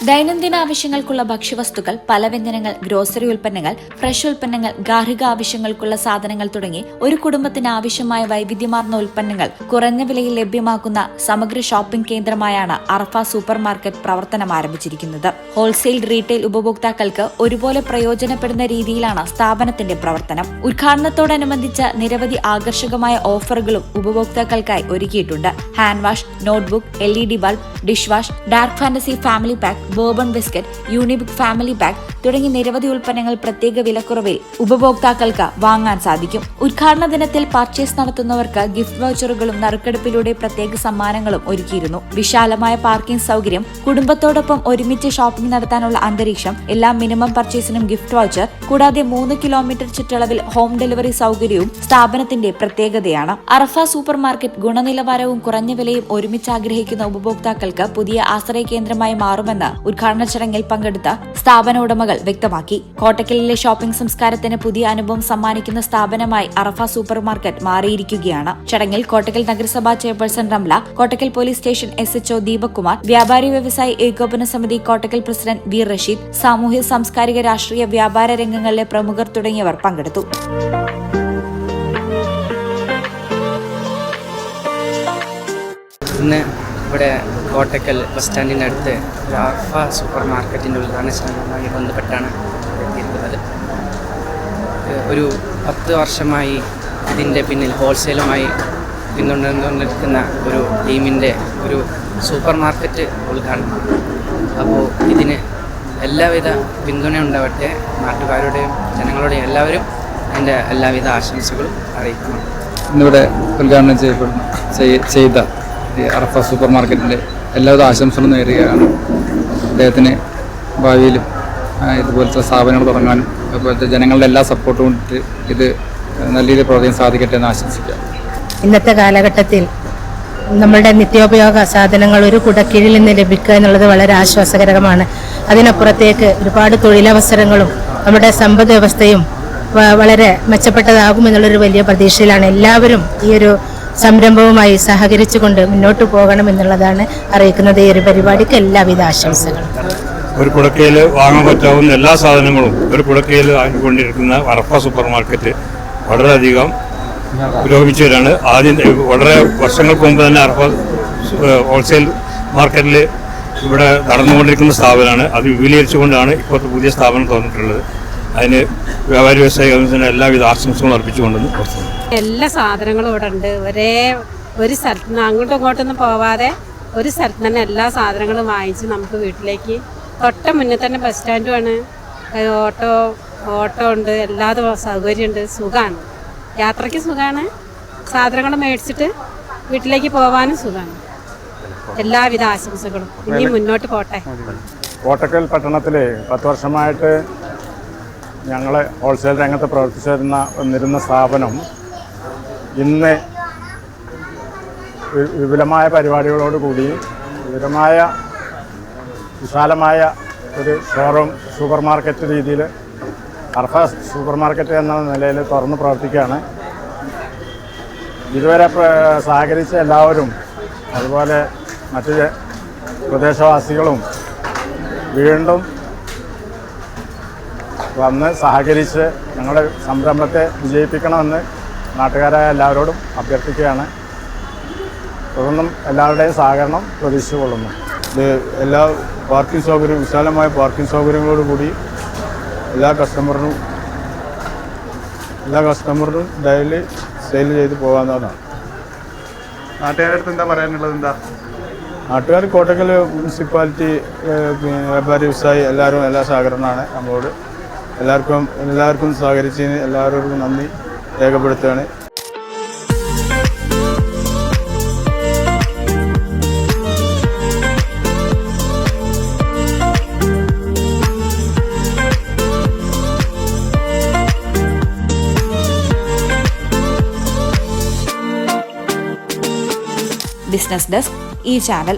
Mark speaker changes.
Speaker 1: ദൈനംദിന ആവശ്യങ്ങൾക്കുള്ള ഭക്ഷ്യവസ്തുക്കൾ, പലവ്യഞ്ജനങ്ങൾ, ഗ്രോസറി ഉൽപ്പന്നങ്ങൾ, ഫ്രഷ് ഉൽപ്പന്നങ്ങൾ, ഗാർഹിക ആവശ്യങ്ങൾക്കുള്ള സാധനങ്ങൾ തുടങ്ങി ഒരു കുടുംബത്തിന് ആവശ്യമായ വൈവിധ്യമാർന്ന ഉൽപ്പന്നങ്ങൾ കുറഞ്ഞ വിലയിൽ ലഭ്യമാക്കുന്ന സമഗ്ര ഷോപ്പിംഗ് കേന്ദ്രമായാണ് അറഫ സൂപ്പർ മാർക്കറ്റ് പ്രവർത്തനം ആരംഭിച്ചിരിക്കുന്നത്. ഹോൾസെയിൽ, റീറ്റെയിൽ ഉപഭോക്താക്കൾക്ക് ഒരുപോലെ പ്രയോജനപ്പെടുന്ന രീതിയിലാണ് സ്ഥാപനത്തിന്റെ പ്രവർത്തനം. ഉദ്ഘാടനത്തോടനുബന്ധിച്ച് നിരവധി ആകർഷകമായ ഓഫറുകളും ഉപഭോക്താക്കൾക്കായി ഒരുക്കിയിട്ടുണ്ട്. Hand wash, notebook, LED bulb, dish wash, Dark Fantasy family pack, bourbon biscuit, Unibic family pack തുടങ്ങി നിരവധി ഉൽപ്പന്നങ്ങൾ പ്രത്യേക വിലക്കുറവിൽ ഉപഭോക്താക്കൾക്ക് വാങ്ങാൻ സാധിക്കും. ഉദ്ഘാടന ദിനത്തിൽ പർച്ചേസ് നടത്തുന്നവർക്ക് ഗിഫ്റ്റ് വൗച്ചറുകളും നറുക്കെടുപ്പിലൂടെ പ്രത്യേക സമ്മാനങ്ങളും ഒരുക്കിയിരുന്നു. വിശാലമായ പാർക്കിംഗ് സൗകര്യം, കുടുംബത്തോടൊപ്പം ഒരുമിച്ച് ഷോപ്പിംഗ് നടത്താനുള്ള അന്തരീക്ഷം, എല്ലാ മിനിമം പർച്ചേസിനും ഗിഫ്റ്റ് വൗച്ചർ, കൂടാതെ 3 കിലോമീറ്റർ ചുറ്റളവിൽ ഹോം ഡെലിവറി സൗകര്യവും സ്ഥാപനത്തിന്റെ പ്രത്യേകതയാണ്. അറഫ സൂപ്പർ മാർക്കറ്റ് ഗുണനിലവാരവും കുറഞ്ഞ വിലയും ഒരുമിച്ച് ആഗ്രഹിക്കുന്ന ഉപഭോക്താക്കൾക്ക് പുതിയ ആശ്രയ കേന്ദ്രമായി മാറുമെന്ന് ഉദ്ഘാടന ചടങ്ങിൽ പങ്കെടുത്ത സ്ഥാപന ഉടമകൾ വ്യക്തമാക്കി. കോട്ടക്കലിലെ ഷോപ്പിംഗ് സംസ്കാരത്തിന് പുതിയ അനുഭവം സമ്മാനിക്കുന്ന സ്ഥാപനമായി അറഫ സൂപ്പർ മാർക്കറ്റ് മാറിയിരിക്കുകയാണ്. ചടങ്ങിൽ കോട്ടക്കൽ നഗരസഭാ chairperson Ramla, Kottakkal police station SHO Deepak Kumar, വ്യാപാരി വ്യവസായി ഏകോപന സമിതി കോട്ടക്കൽ പ്രസിഡന്റ് വി റഷീദ്, സാമൂഹ്യ സാംസ്കാരിക രാഷ്ട്രീയ വ്യാപാര രംഗങ്ങളിലെ പ്രമുഖർ തുടങ്ങിയവർ പങ്കെടുത്തു.
Speaker 2: ഇവിടെ കോട്ടക്കൽ ബസ് സ്റ്റാൻഡിനടുത്ത് അറഫ സൂപ്പർ മാർക്കറ്റിൻ്റെ ഉദ്ഘാടന ചടങ്ങുമായി ബന്ധപ്പെട്ടാണ് എത്തിയിരിക്കുന്നത്. ഒരു 10 വർഷമായി ഇതിൻ്റെ പിന്നിൽ ഹോൾസെയിലുമായി പിന്തുടർന്നുകൊണ്ടിരിക്കുന്ന ഒരു ടീമിൻ്റെ ഒരു സൂപ്പർ മാർക്കറ്റ് ഉദ്ഘാടനമാണ്. അപ്പോൾ ഇതിന് എല്ലാവിധ പിന്തുണ ഉണ്ടാവട്ടെ. നാട്ടുകാരുടെയും ജനങ്ങളുടെയും എല്ലാവരും എൻ്റെ എല്ലാവിധ ആശംസകളും അറിയിക്കണം.
Speaker 3: ഇന്നിവിടെ ഉദ്ഘാടനം ചെയ്ത അറഫ സൂപ്പർ മാർക്കറ്റിൻ്റെ എല്ലാവിധ ആശംസകളും നേരുകയാണ്. അദ്ദേഹത്തിന് ഭാവിയിലും ഇതുപോലത്തെ സ്ഥാപനങ്ങൾ തുടങ്ങാനും അതുപോലത്തെ ജനങ്ങളുടെ എല്ലാ സപ്പോർട്ടും കൊണ്ടിട്ട് ഇത് നല്ല രീതിയിൽ പ്രവർത്തിക്കാൻ സാധിക്കട്ടെ എന്ന് ആശംസിക്കാം.
Speaker 4: ഇന്നത്തെ കാലഘട്ടത്തിൽ നമ്മളുടെ നിത്യോപയോഗ സാധനങ്ങൾ ഒരു കുടക്കീഴിൽ നിന്ന് ലഭിക്കുക എന്നുള്ളത് വളരെ ആശ്വാസകരമാണ്. അതിനപ്പുറത്തേക്ക് ഒരുപാട് തൊഴിലവസരങ്ങളും നമ്മുടെ സമ്പദ് വ്യവസ്ഥയും വളരെ മെച്ചപ്പെട്ടതാകുമെന്നുള്ളൊരു വലിയ പ്രതീക്ഷയിലാണ്. എല്ലാവരും ഈ ഒരു സംരംഭവുമായി സഹകരിച്ചുകൊണ്ട് മുന്നോട്ട് പോകണം എന്നുള്ളതാണ് അറിയിക്കുന്നത്. ഈ ഒരു പരിപാടിക്ക് എല്ലാവിധ ആശംസകളും.
Speaker 5: ഒരു കുടക്കയിൽ വാങ്ങാൻ പറ്റാവുന്ന എല്ലാ സാധനങ്ങളും ഒരു കുടക്കയിൽ വാങ്ങിക്കൊണ്ടിരിക്കുന്ന അറഫ സൂപ്പർ മാർക്കറ്റ് വളരെയധികം പുരോഗമിച്ചവരാണ്. ആദ്യം വളരെ വർഷങ്ങൾക്ക് മുമ്പ് തന്നെ അറഫ ഹോൾസെയിൽ മാർക്കറ്റിൽ ഇവിടെ നടന്നുകൊണ്ടിരിക്കുന്ന സ്ഥാപനമാണ്. അത് വിപുലീകരിച്ചുകൊണ്ടാണ് ഇപ്പോഴത്തെ പുതിയ സ്ഥാപനം തോന്നിയിട്ടുള്ളത്. അതിന് വ്യാപാരി വ്യവസായ കമ്മീഷന് എല്ലാവിധ ആശംസകളും അർപ്പിച്ചുകൊണ്ടെന്ന് പ്രവർത്തിക്കുന്നു.
Speaker 6: എല്ലാ സാധനങ്ങളും ഇവിടെ ഉണ്ട്. ഒരു സ്ഥലത്ത് നിന്ന് അങ്ങോട്ടും ഇങ്ങോട്ടൊന്നും പോവാതെ ഒരു സ്ഥലത്ത് തന്നെ എല്ലാ സാധനങ്ങളും വാങ്ങിച്ച് നമുക്ക് വീട്ടിലേക്ക് തൊട്ട മുന്നേ തന്നെ ബസ് സ്റ്റാൻഡുമാണ്. ഓട്ടോ ഉണ്ട്, എല്ലാ സൗകര്യമുണ്ട്, സുഖമാണ്. യാത്രയ്ക്ക് സുഖമാണ്. സാധനങ്ങൾ മേടിച്ചിട്ട് വീട്ടിലേക്ക് പോകാനും സുഖമാണ്. എല്ലാവിധ ആശംസകളും. ഇനി മുന്നോട്ട് പോട്ടെ.
Speaker 7: കോട്ടക്കൽ പട്ടണത്തിൽ 10 വർഷമായിട്ട് ഞങ്ങൾ ഹോൾസെയിൽ രംഗത്ത് പ്രവർത്തിച്ചു വന്നിരുന്ന സ്ഥാപനം ഇന്ന് വിപുലമായ പരിപാടികളോടുകൂടി വിശാലമായ ഒരു ഷോറൂം സൂപ്പർ മാർക്കറ്റ് രീതിയിൽ അറഫ സൂപ്പർ മാർക്കറ്റ് എന്ന നിലയിൽ തുറന്ന് പ്രവർത്തിക്കുകയാണ്. ഇതുവരെ സഹകരിച്ച എല്ലാവരും അതുപോലെ മറ്റ് പ്രദേശവാസികളും വീണ്ടും വന്ന് സഹകരിച്ച് ഞങ്ങളുടെ സംരംഭത്തെ വിജയിപ്പിക്കണമെന്ന് നാട്ടുകാരായ എല്ലാവരോടും അഭ്യർത്ഥിക്കുകയാണ്. തുടർന്നും എല്ലാവരുടെയും സഹകരണം പ്രതീക്ഷിച്ചുകൊള്ളുന്നു.
Speaker 8: ഇത് എല്ലാ പാർക്കിംഗ് സൗകര്യവും വിശാലമായ പാർക്കിംഗ് സൗകര്യങ്ങളോടുകൂടി എല്ലാ കസ്റ്റമറിനും ഡെയിലി സെയിൽ ചെയ്ത് പോകാവുന്നതാണ്.
Speaker 7: നാട്ടുകാരുടെ എന്താ പറയാനുള്ളത്?
Speaker 8: നാട്ടുകാർ കോട്ടക്കൽ മുനിസിപ്പാലിറ്റി വ്യാപാരി വ്യവസായി എല്ലാവരും എല്ലാ സഹകരണമാണ് നമ്മളോട്. എല്ലാവർക്കും സഹകരിച്ചതിന് എല്ലാവർക്കും നന്ദി രേഖപ്പെടുത്തുകയാണ്.
Speaker 1: ബിസിനസ് ഡെസ്ക്, ഈ ചാനൽ.